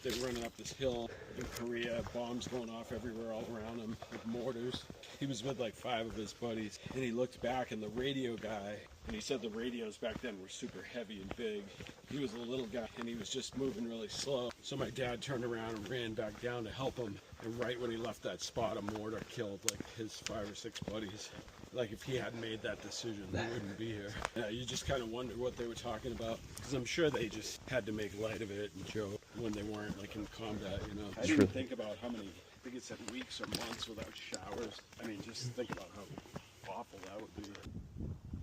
They were running up this hill in Korea, bombs going off everywhere all around him with mortars. He was with like 5 of his buddies, and he looked back, and the radio guy, and he said the radios back then were super heavy and big. He was a little guy, and he was just moving really slow. So my dad turned around and ran back down to help him, and right when he left that spot, a mortar killed like his 5 or 6 buddies. Like if he hadn't made that decision, he wouldn't be here. Yeah, you just kind of wonder what they were talking about, because I'm sure they just had to make light of it and joke when they weren't like in combat, you know. I didn't think about how many, I think it said weeks or months without showers. I mean, just think about how awful that would be.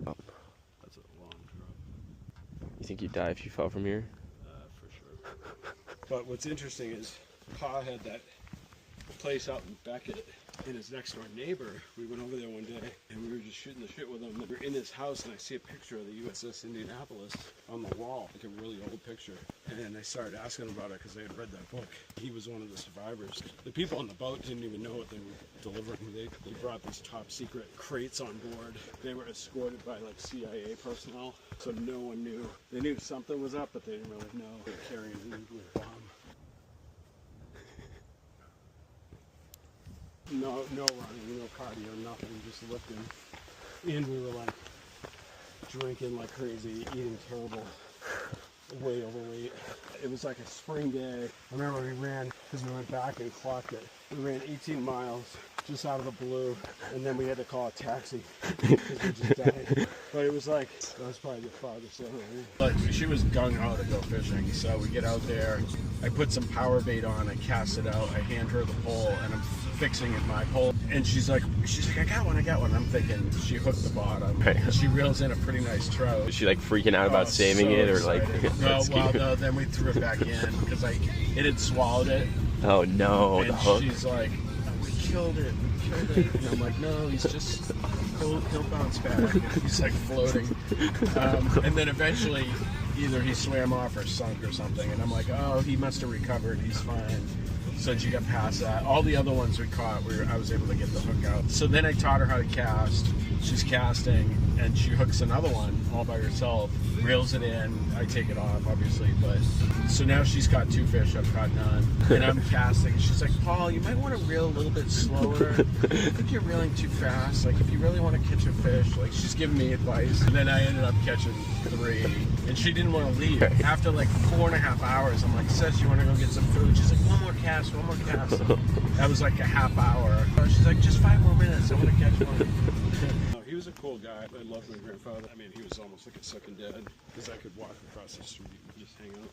Oh. That's a long drop. You think you'd die if you fell from here? For sure. But what's interesting is Pa had that place out in Beckett, and his next door neighbor, we went over there one day and we were just shooting the shit with him. We were in his house and I see a picture of the USS Indianapolis on the wall, like a really old picture. And I started asking him about it because they had read that book. He was one of the survivors. The people on the boat didn't even know what they were delivering. They brought these top secret crates on board. They were escorted by like CIA personnel, so no one knew. They knew something was up, but they didn't really know. They were carrying a nuclear bomb. No running, no cardio, nothing, just lifting. And we were like drinking like crazy, eating terrible, way overweight. It was like a spring day. I remember we ran, because we went back and clocked it. We ran 18 miles just out of the blue, and then we had to call a taxi because we just died. But it was like, that was probably the farthest ever. But she was gung-ho to go fishing, so we get out there. I put some power bait on, I cast it out, I hand her the pole, and I'm fixing it my pole, and she's like, I got one. I'm thinking she hooked the bottom. Right. She reels in a pretty nice trout. Was she like freaking out about saving so it, or excited. like? No, then we threw it back in because it had swallowed it. Oh no, and the hook. She's like, we killed it. And I'm like, no, he's just, he'll bounce back. He's like floating. And then eventually, either he swam off or sunk or something. And I'm like, oh, he must have recovered. He's fine. So she got past that. All the other ones we caught, I was able to get the hook out. So then I taught her how to cast. She's casting, and she hooks another one all by herself, reels it in. I take it off, obviously, but so now she's got 2 fish. I've caught none, and I'm casting. She's like, Paul, you might want to reel a little bit slower. I think you're reeling too fast. Like, if you really want to catch a fish, like, she's giving me advice. And then I ended up catching 3, and she didn't want to leave. After like 4.5 hours, I'm like, sis, you want to go get some food? She's like, one more cast. That was like a half hour. She's like, just 5 more minutes. I want to catch one. He was a cool guy. I loved my grandfather. I mean, he was almost like a second dad because I could walk across the street and just hang out.